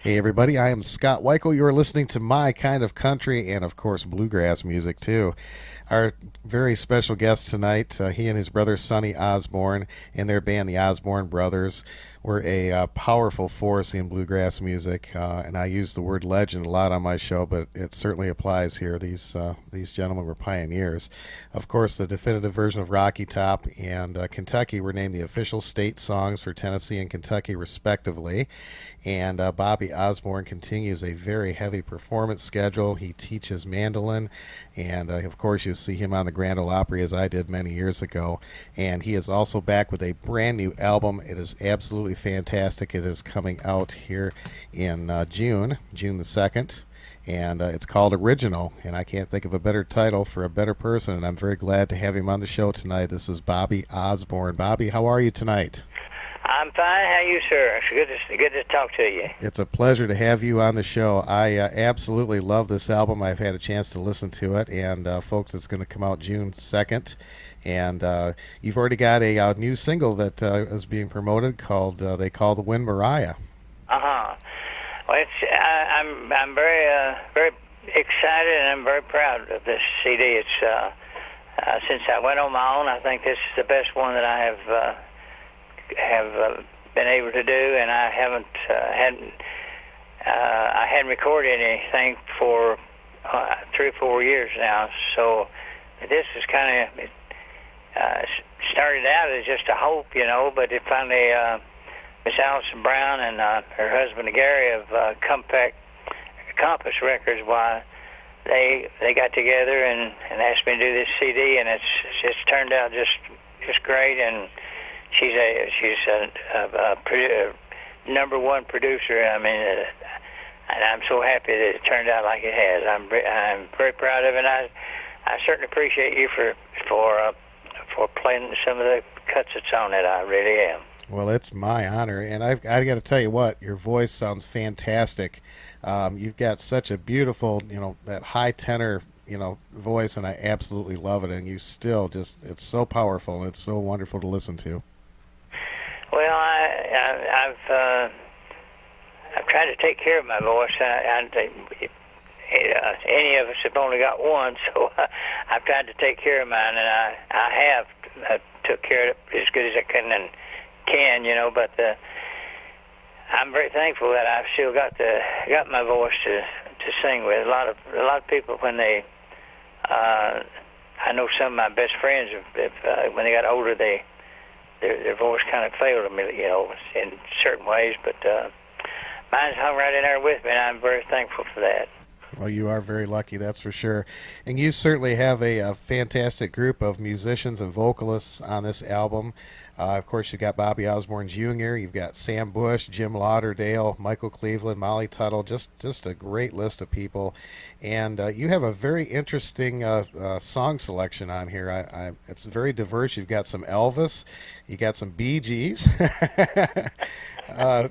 Hey everybody, I am Scott Weichel. You are listening to My Kind of Country and, of course, bluegrass music too. Our very special guest tonight, he and his brother Sonny Osborne and their band, the Osborne Brothers, were a powerful force in bluegrass music. And I use the word legend a lot on my show, but it certainly applies here. These gentlemen were pioneers. Of course, the definitive version of Rocky Top and Kentucky were named the official state songs for Tennessee and Kentucky, respectively. And Bobby Osborne continues a very heavy performance schedule. He teaches mandolin, and of course, you'll see him on the Grand Ole Opry as I did many years ago. And he is also back with a brand new album. It is absolutely fantastic. It is coming out here in June the 2nd. And it's called Original, and I can't think of a better title for a better person, and I'm very glad to have him on the show tonight. This is Bobby Osborne. Bobby, how are you tonight? I'm fine. How are you, sir? It's good to talk to you. It's a pleasure to have you on the show. I absolutely love this album. I've had a chance to listen to it, and folks, it's going to come out June 2nd. And you've already got a new single that is being promoted called They Call the Wind Mariah. Uh-huh. Well, I'm very excited, and I'm very proud of this CD. It's since I went on my own, I think this is the best one that I have been able to do, and I hadn't recorded anything for 3 or 4 years now. So this is kind of started out as just a hope, but it finally Miss Allison Brown and her husband Gary of Compass Records, why they got together and asked me to do this CD, and it's just turned out just great. And she's a number one producer. I mean, and I'm so happy that it turned out like it has. I'm very proud of it. And I certainly appreciate you for playing some of the cuts that's on it. I really am. Well, it's my honor, and I got to tell you what, your voice sounds fantastic. You've got such a beautiful, that high tenor, voice, and I absolutely love it. And you still it's so powerful, and it's so wonderful to listen to. Well, I've tried to take care of my voice. Any of us have only got one, so I've tried to take care of mine, and I have took care of it as good as I can. But I'm very thankful that I've still got my voice to sing with. A lot of people, when they I know some of my best friends, when they got older, their voice kind of failed them, in certain ways. But mine's hung right in there with me, and I'm very thankful for that. Well, you are very lucky, that's for sure. And you certainly have a fantastic group of musicians and vocalists on this album. Of course, you've got Bobby Osborne Jr., you've got Sam Bush, Jim Lauderdale, Michael Cleveland, Molly Tuttle, just a great list of people. And you have a very interesting song selection on here. It's very diverse. You've got some Elvis, you got some Bee Gees. How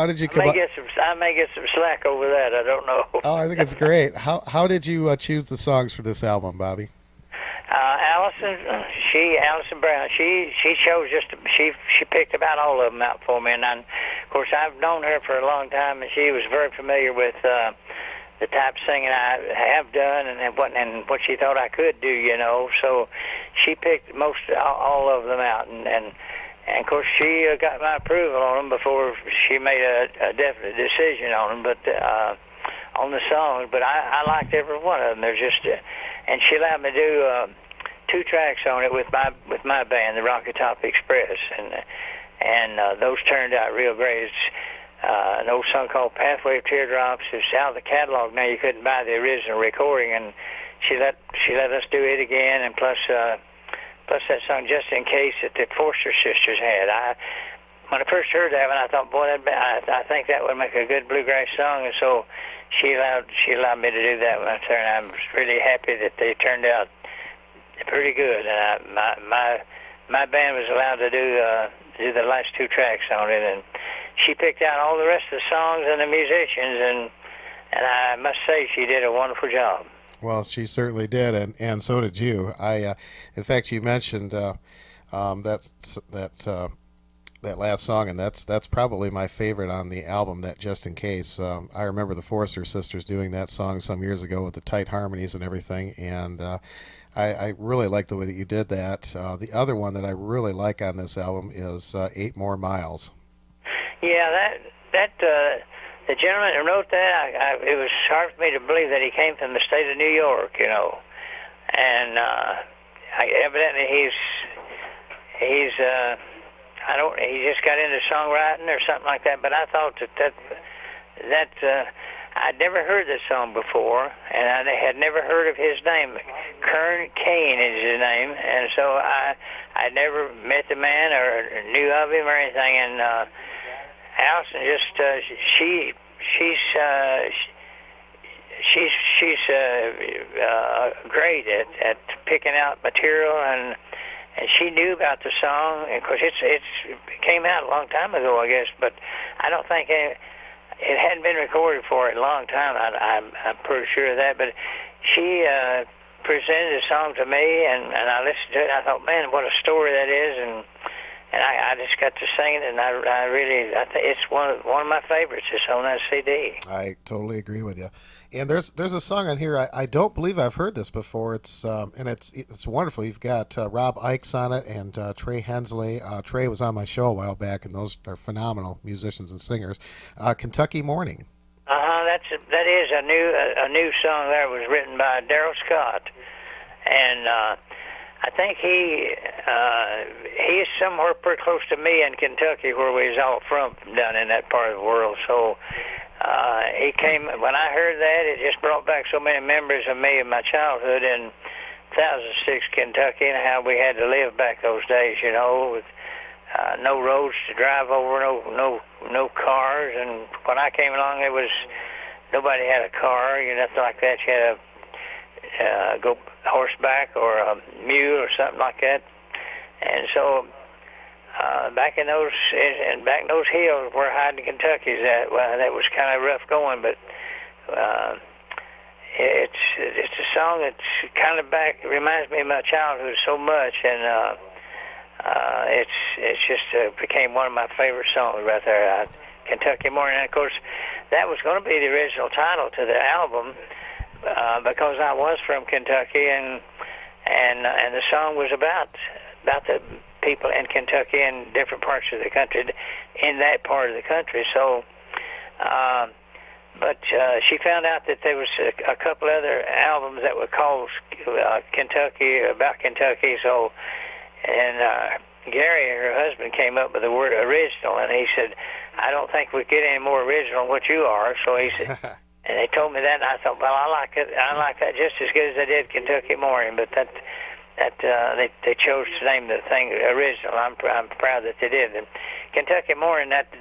did you come up? I may get some slack over that. I don't know. Oh, I think it's great. How did you choose the songs for this album, Bobby? Allison Brown, she chose she picked about all of them out for me, and of course I've known her for a long time, and she was very familiar with the type of singing I have done and what she thought I could do, So she picked all of them out, and of course she got my approval on them before she made a definite decision on them, but on the songs. But I liked every one of them. They're just and she allowed me to do 2 tracks on it with my band, the Rocky Top Express, and those turned out real great. It's an old song called Pathway of Teardrops. It's out of the catalog now. You couldn't buy the original recording, and she let us do it again, and plus that song Just in Case that the Forster sisters had. When I first heard that one, I thought, boy, I think that would make a good bluegrass song, and so she allowed me to do that one. And I'm really happy that they turned out pretty good. And my band was allowed to do the last 2 tracks on it, and she picked out all the rest of the songs and the musicians, and I must say she did a wonderful job. Well, she certainly did, and so did you. In fact, you mentioned that that last song, and that's probably my favorite on the album. That Just in Case. I remember the Forrester sisters doing that song some years ago with the tight harmonies and everything, and I really like the way that you did that. The other one that I really like on this album is 8 More Miles. Yeah, the gentleman who wrote that, it was hard for me to believe that he came from the state of New York, you know, and evidently he's I don't he just got into songwriting or something like that. But I thought that I'd never heard this song before, and I had never heard of his name. Kern Kane is his name, and so I never met the man or knew of him or anything, and. Allison just she's great at picking out material, and she knew about the song. Of course, it came out a long time ago, I guess, but I don't think it hadn't been recorded for a long time. I'm pretty sure of that. But she presented the song to me, and I listened to it. And I thought, man, what a story that is, and I just got to sing it, and I think it's one of my favorites. It's on that CD. I totally agree with you. And there's a song on here I don't believe I've heard this before. It's wonderful. You've got Rob Ickes on it and Trey Hensley. Trey was on my show a while back, and those are phenomenal musicians and singers. Kentucky Morning. That is a new song. There was written by Darrell Scott, and. I think he is somewhere pretty close to me in Kentucky, where we was all from, down in that part of the world. So he came when I heard that. It just brought back so many memories of me and my childhood in 2006 Kentucky, and how we had to live back those days. You know, with no roads to drive over, no cars. And when I came along, nobody had a car, nothing like that. You had to go horseback or a mule or something like that. And so back in those hills where hiding Kentucky is at, well, that was kind of rough going, but it's a song that's kind of reminds me of my childhood so much, and it's just became one of my favorite songs right there, Kentucky Morning. And of course, that was going to be the original title to the album. Because I was from Kentucky, and the song was about the people in Kentucky and different parts of the country, in that part of the country. So, but she found out that there was a couple other albums that were called Kentucky, about Kentucky. So, and Gary, her husband, came up with the word original, and he said, "I don't think we get any more original than what you are." So he said. And they told me that, and I thought, well, I like it. I like that just as good as I did Kentucky Morning. But they chose to name the thing original. I'm proud that they did. And Kentucky Morning, that's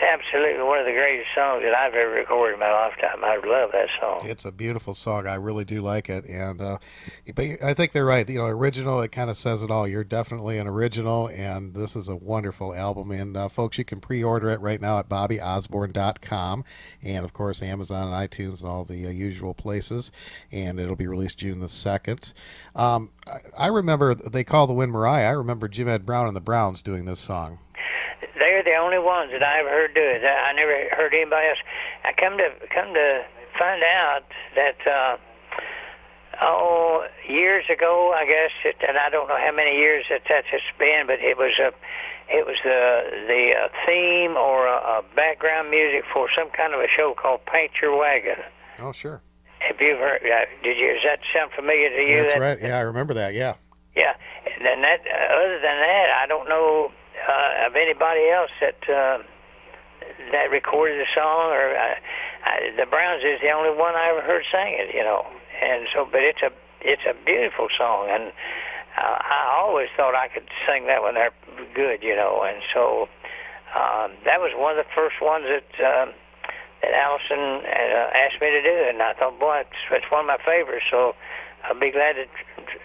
absolutely one of the greatest songs that I've ever recorded in my lifetime. I love that song. It's a beautiful song. I really do like it, and but I think they're right. Original. It kind of says it all. You're definitely an original, and this is a wonderful album. And folks, you can pre-order it right now at BobbyOsborne.com, and of course Amazon and iTunes and all the usual places. And it'll be released June the 2nd. I remember they call the wind Mariah. I remember Jim Ed Brown and the Browns doing this song. They're the only ones that I ever heard do it. I never heard anybody else. I come to find out that years ago, I guess, and I don't know how many years that's been, but it was the theme or a background music for some kind of a show called Paint Your Wagon. Oh, sure. Have you heard? Does that sound familiar to you? That's right. Yeah, I remember that. Yeah. Yeah, and that other than that, I don't know of anybody else that recorded the song, or the Browns is the only one I ever heard sing it, And so, but it's a beautiful song, and I always thought I could sing that one there good, And so that was one of the first ones that Allison asked me to do, and I thought, boy, it's one of my favorites. So I'll be glad to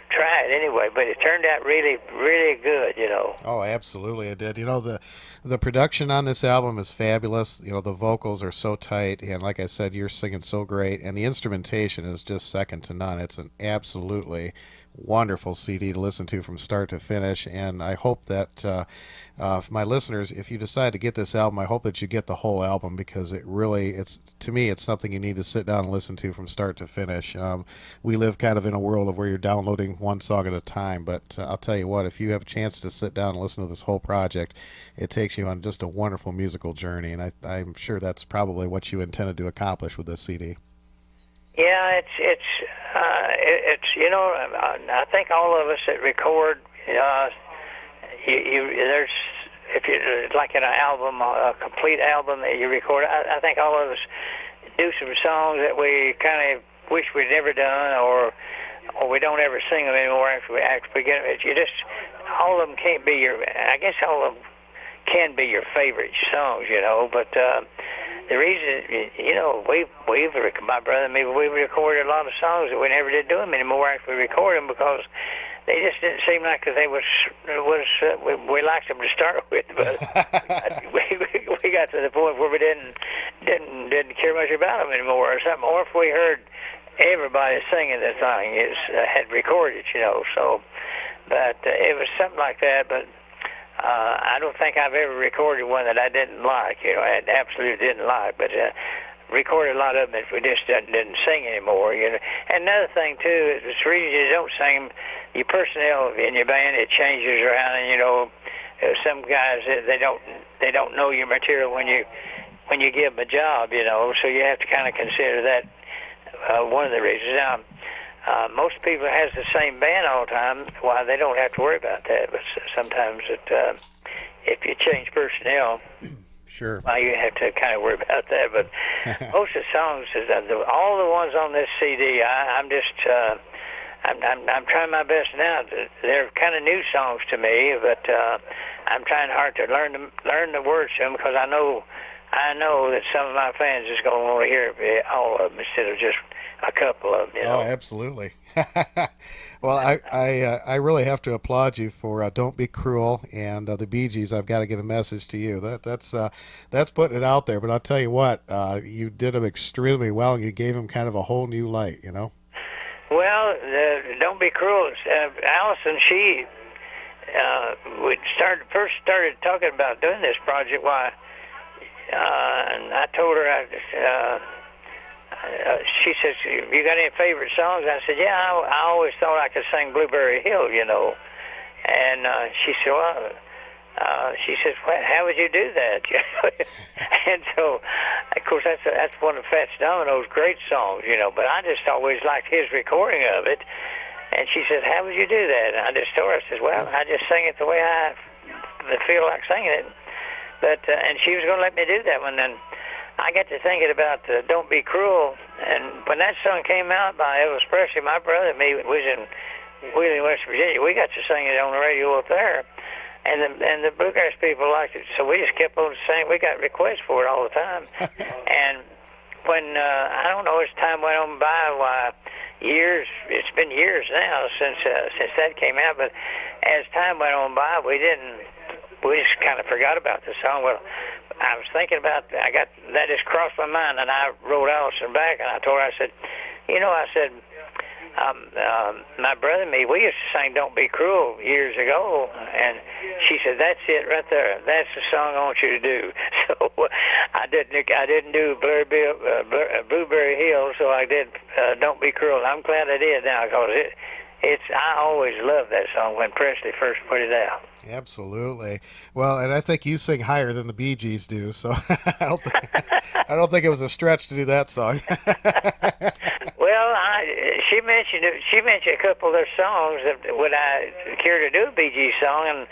try it anyway. But it turned out really, really good, Oh, absolutely, it did. The production on this album is fabulous. The vocals are so tight, and like I said, you're singing so great, and the instrumentation is just second to none. It's an absolutely wonderful CD to listen to from start to finish. And I hope that for my listeners, if you decide to get this album, I hope that you get the whole album because it really, it's to me, it's something you need to sit down and listen to from start to finish. We live kind of in a world of where you're downloading one song at a time, but I'll tell you what, if you have a chance to sit down and listen to this whole project, it takes you on just a wonderful musical journey, and I'm sure that's probably what you intended to accomplish with this CD. Yeah, it's I think all of us that record, there's if you it's like in an album, a complete album that you record. I think all of us do some songs that we kind of wish we'd never done, or we don't ever sing them anymore after we actually get them. You just all of them can't be your. I guess all of them can be your favorite songs, but. The reason, my brother and me, we've recorded a lot of songs that we never did do them anymore after we record them because they just didn't seem like they we liked them to start with, but we got to the point where we didn't care much about them anymore or something. Or if we heard everybody singing the thing, had recorded, so, but it was something like that, but. I don't think I've ever recorded one that I didn't like. I absolutely didn't like, but recorded a lot of them if we just didn't sing anymore. And another thing too is the reason you don't sing, your personnel in your band it changes around, and some guys they don't know your material when you give them a job, so you have to kind of consider that one of the reasons. Now, most people has the same band all the time. Why they don't have to worry about that. But sometimes if you change personnel, sure, well, you have to kind of worry about that. But most of the songs, all the ones on this CD, I'm trying my best now. They're kind of new songs to me, but I'm trying hard to learn the words to them because I know that some of my fans is going to want to hear all of them instead of just a couple of them. Oh, absolutely. Well, I really have to applaud you for "Don't Be Cruel" and the Bee Gees. I've got to get a message to you. That's putting it out there. But I'll tell you what, you did them extremely well, and you gave them kind of a whole new light. Well, "Don't Be Cruel." Allison, she we first started talking about doing this project. Why? And I told her she says, "You got any favorite songs?" I said, "Yeah, I always thought I could sing Blueberry Hill, And she said, "Well," she says, "Well, how would you do that?" And so, of course, that's one of Fats Domino's great songs, But I just always liked his recording of it. And she said, "How would you do that?" And I just told her, I said, "Well, I just sing it the way I feel like singing it." But and she was going to let me do that one. Then I got to thinking about "Don't Be Cruel," and when that song came out by Elvis Presley, my brother and me was in Wheeling, West Virginia. We got to sing it on the radio up there, and the bluegrass people liked it, so we just kept on singing. We got requests for it all the time, and when I don't know, as time went on by, it's been years now since that came out, but as time went on by, we just kind of forgot about the song. Well, I was thinking about that just crossed my mind, and I wrote Allison back, and I told her, I said, my brother and me, we used to sing "Don't Be Cruel" years ago, and she said, "That's it right there. That's the song I want you to do." So I didn't do Blueberry Hill, so I did "Don't Be Cruel." I'm glad I did now because I always loved that song when Presley first put it out. Absolutely. Well, and I think you sing higher than the Bee Gees do, so I don't think it was a stretch to do that song. Well, she mentioned a couple of their songs that would I care to do a Bee Gees song, and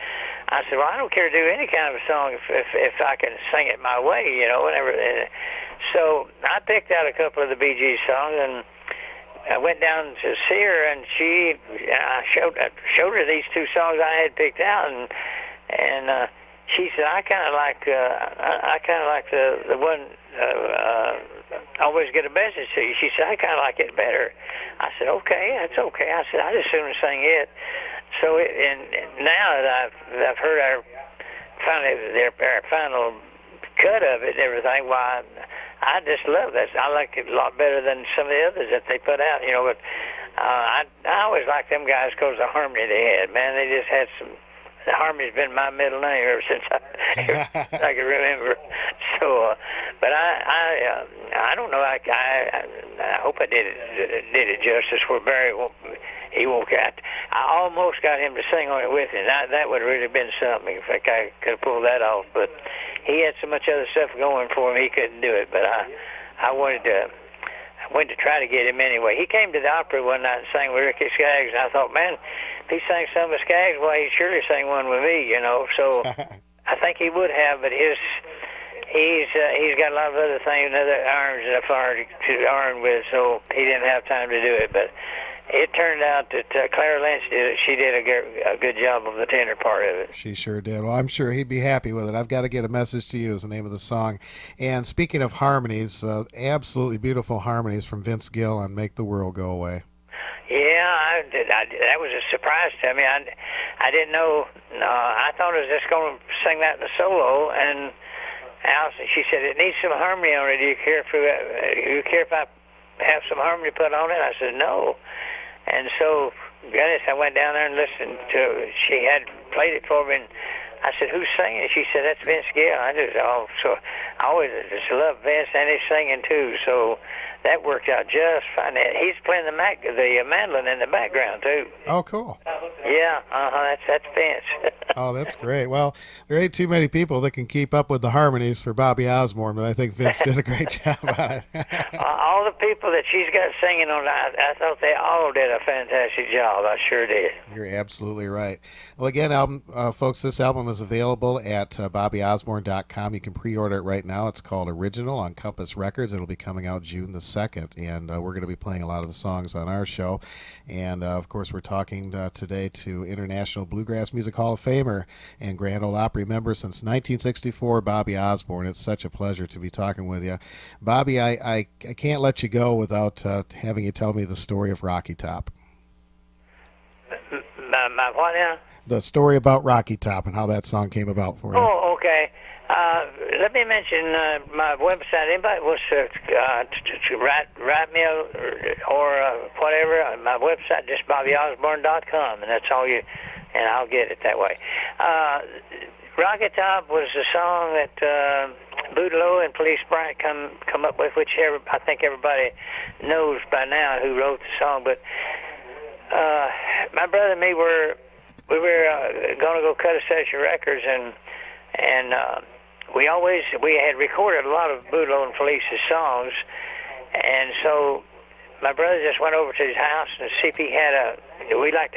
I said, "Well, I don't care to do any kind of a song if I can sing it my way, whatever." So I picked out a couple of the Bee Gees songs, and I went down to see her, and I showed her these two songs I had picked out, and she said, I kind of like the one "Always Get a Message to You." She said, "I kind of like it better." I said, "Okay, that's okay." I said, "I just soon sing it." So and now that I've heard our final cut of it and everything, why, I just love that. I like it a lot better than some of the others that they put out, But I always liked them guys because of the harmony they had. Man, they just had some. The harmony's been my middle name ever since I can remember. So, but I don't know. I hope I did it justice. Where Barry he won't get. I almost got him to sing on it with me. That would have really been something if I could have pulled that off. But he had so much other stuff going for him, he couldn't do it. But I wanted to. I went to try to get him anyway. He came to the opera one night and sang with Ricky Skaggs, and I thought, man, if he sang some of Skaggs, well, he'd surely sing one with me, you know. So I think he would have, but he's got a lot of other things, other irons in the fire to iron with, so he didn't have time to do it. But it turned out that Clara Lynch did it. She did a good job of the tenor part of it. She sure did. Well, I'm sure he'd be happy with it. I've got to get a message to you is the name of the song. And speaking of harmonies, absolutely beautiful harmonies from Vince Gill on Make the World Go Away. Yeah, that was a surprise to me. I didn't know. I thought I was just going to sing that in the solo, and Allison, she said, it needs some harmony on it. Do you care if I have some harmony put on it? I said, no. And so, goodness, I went down there and listened to it. She had played it for me, and I said, who's singing? She said, that's Vince Gill. So I always just love Vince, and his singing, too. So that worked out just fine. He's playing the mandolin in the background, too. Oh, cool. Yeah, that's Vince. Oh, that's great. Well, there ain't too many people that can keep up with the harmonies for Bobby Osborne, but I think Vince did a great job on it. All the people that she's got singing on, I thought they all did a fantastic job. I sure did. You're absolutely right. Well, again, folks, this album is available at BobbyOsborne.com. You can pre-order it right now. It's called Original on Compass Records. It'll be coming out June the 2nd, and we're going to be playing a lot of the songs on our show. And, of course, we're talking today to International Bluegrass Music Hall of Famer and Grand Ole Opry member since 1964, Bobby Osborne. It's such a pleasure to be talking with you. Bobby, I can't let you go without having you tell me the story of Rocky Top. My what now? The story about Rocky Top and how that song came about for you. Oh, okay. Let me mention my website. Anybody wants to write me or whatever, my website, just BobbyOsborne.com, and that's all you, and I'll get it that way. Rocket Top was a song that Boudleaux and Felice Bryant come up with, which I think everybody knows by now who wrote the song. But my brother and me were going to go cut a session records, and we had recorded a lot of Boudleaux and Felice's songs, and so my brother just went over to his house and see if he had we liked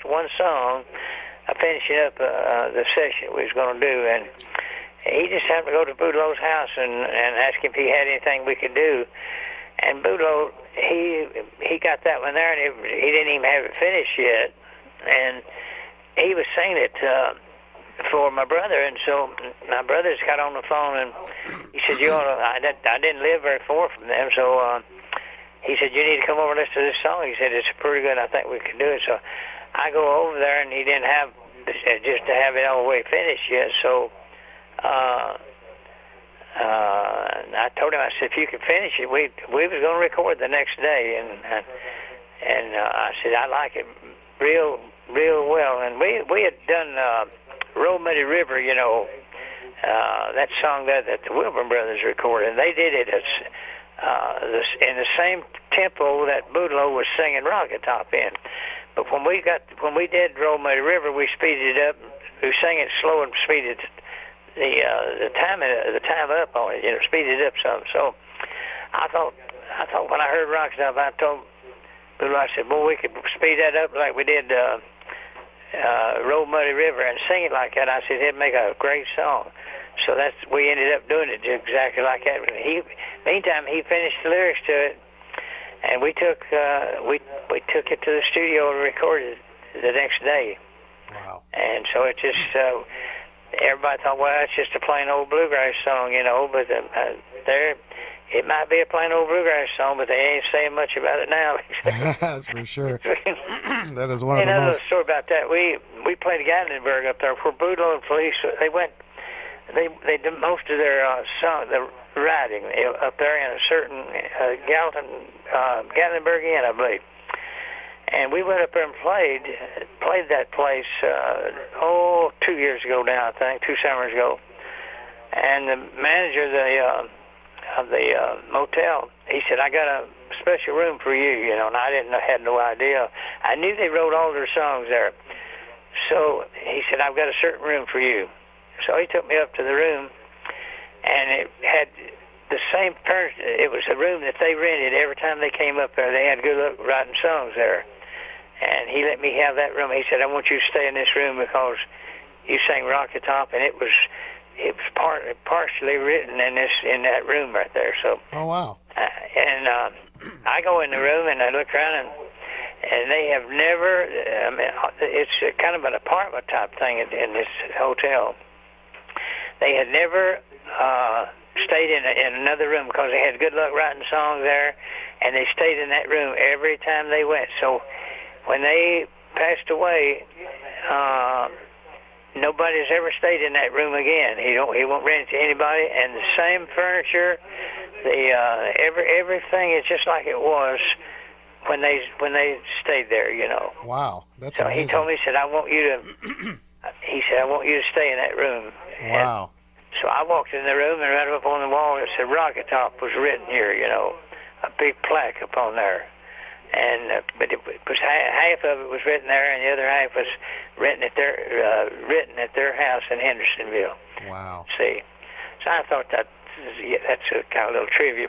one song finishing up the session we was going to do, and he just happened to go to Boudleaux's house and ask him if he had anything we could do. And Boudleaux, he got that one there, and he didn't even have it finished yet, and he was singing it for my brother. And so my brother just got on the phone, and he said, I didn't live very far from them, so he said, you need to come over and listen to this song. He said, it's pretty good. I think we can do it. So I go over there, and he didn't have just to have it all the way finished yet. So I told him, I said, if you could finish it, we was going to record the next day, and I said, I like it real well. And we had done Roll Muddy River, that song that the Wilburn brothers recorded, and they did it in the same tempo that Boudleaux was singing Rocket Top in. But when we did Roll Muddy River, we speeded it up. We sang it slow and speeded the time up on it, speeded it up some. So I thought when I heard Rocket Top, I told Boudleaux, I said, boy, we could speed that up like we did Roll Muddy River and sing it like that. I said, it'd make a great song. So we ended up doing it exactly like that. Meantime, he finished the lyrics to it, and we took it to the studio and recorded it the next day. Wow. And so it just everybody thought, well, it's just a plain old bluegrass song, but it might be a plain old bluegrass song, but they ain't saying much about it now. That's for sure. That is one of the another most. story about that. We played Gatlinburg up there for Boudleaux and Felice. They they do most of their the riding up there in a certain Gatlinburg Inn, I believe. And we went up there and played that place 2 years ago now, I think, 2 summers ago. And the manager of the motel, he said, "I got a special room for you," and I had no idea. I knew they wrote all their songs there. So he said, "I've got a certain room for you." So he took me up to the room, and it had the same person. It was a room that they rented every time they came up there. They had good luck writing songs there. And he let me have that room. He said, "I want you to stay in this room because you sang Rocky Top," and it was partially written in that room right there. So. Oh wow. I go in the room and I look around and they have never. I mean, it's kind of an apartment type thing in this hotel. They had never stayed in another room because they had good luck writing songs there, and they stayed in that room every time they went. So when they passed away, nobody's ever stayed in that room again. He won't rent it to anybody, and the same furniture, everything is just like it was when they stayed there. Wow, that's so amazing. he told me, he said, "I want you to." He said, "I want you to stay in that room." Wow. And so I walked in the room, and right up on the wall it said Rocky Top was written here. A big plaque up on there. And but it was half of it was written there, and the other half was written at their house in Hendersonville. Wow. See, so I thought that's a kind of little trivia.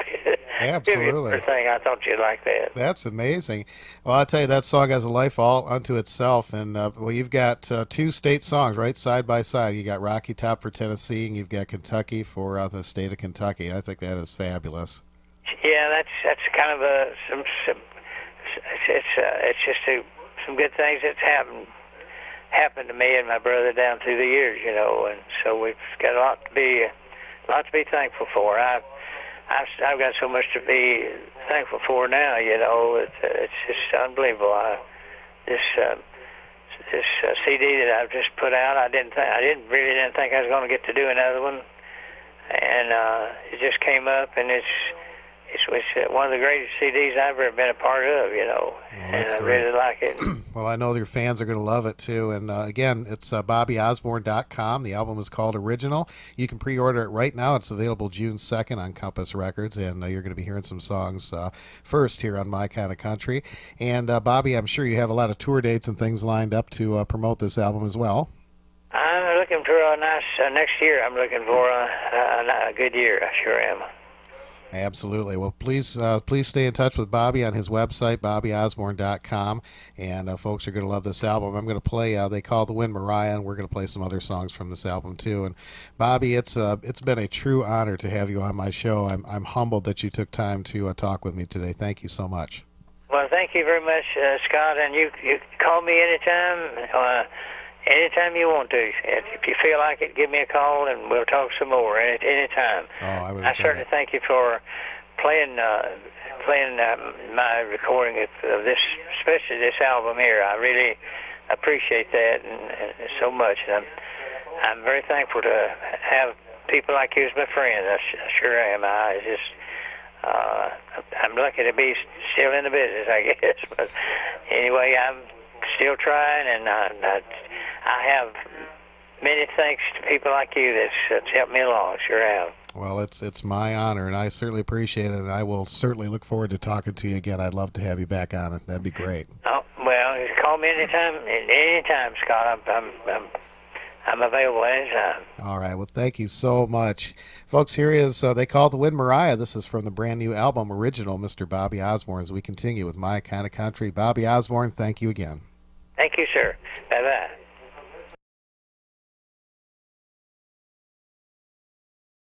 Absolutely. Trivia thing. I thought you'd like that. That's amazing. Well, I'll tell you, that song has a life all unto itself. And well, you've got 2 state songs right side by side. You got Rocky Top for Tennessee, and you've got Kentucky for the state of Kentucky. I think that is fabulous. Yeah, that's kind of some. It's just some good things that's happened to me and my brother down through the years, and so we've got a lot to be thankful for. I've got so much to be thankful for now, it's just unbelievable. This CD that I've just put out, I didn't think I was going to get to do another one, and it just came up, and it's one of the greatest CDs I've ever been a part of, Well, that's and I great. really like it. Well, I know your fans are going to love it, too. And again, it's BobbyOsborne.com. The album is called Original. You can pre-order it right now. It's available June 2nd on Compass Records, and you're going to be hearing some songs first here on My Kind of Country. And, Bobby, I'm sure you have a lot of tour dates and things lined up to promote this album as well. I'm looking for a nice, next year I'm looking for a good year, I sure am. Absolutely. Well, please stay in touch with Bobby on his website, BobbyOsborne.com, and folks are going to love this album. I'm going to play They Call the Wind Mariah, and we're going to play some other songs from this album too. And Bobby, it's been a true honor to have you on my show. I'm humbled that you took time to talk with me today. Thank you so much. Well, thank you very much, Scott, and you call me anytime. Anytime you want to. If you feel like it, give me a call and we'll talk some more anytime. Oh, I would. I certainly thank you for playing my recording of this, especially this album here. I really appreciate that and so much. And I'm very thankful to have people like you as my friends. I sure am. I'm lucky to be still in the business, I guess. But anyway, I'm still trying, and I have many thanks to people like you that's helped me along. Sure have. Well, it's my honor, and I certainly appreciate it, and I will certainly look forward to talking to you again. I'd love to have you back on it. That'd be great. Oh, well, you call me anytime, Scott. I'm available anytime. All right. Well, thank you so much. Folks, here is They Call the Wind Mariah. This is from the brand new album, Original, Mr. Bobby Osborne, as we continue with My Kind of Country. Bobby Osborne, thank you again.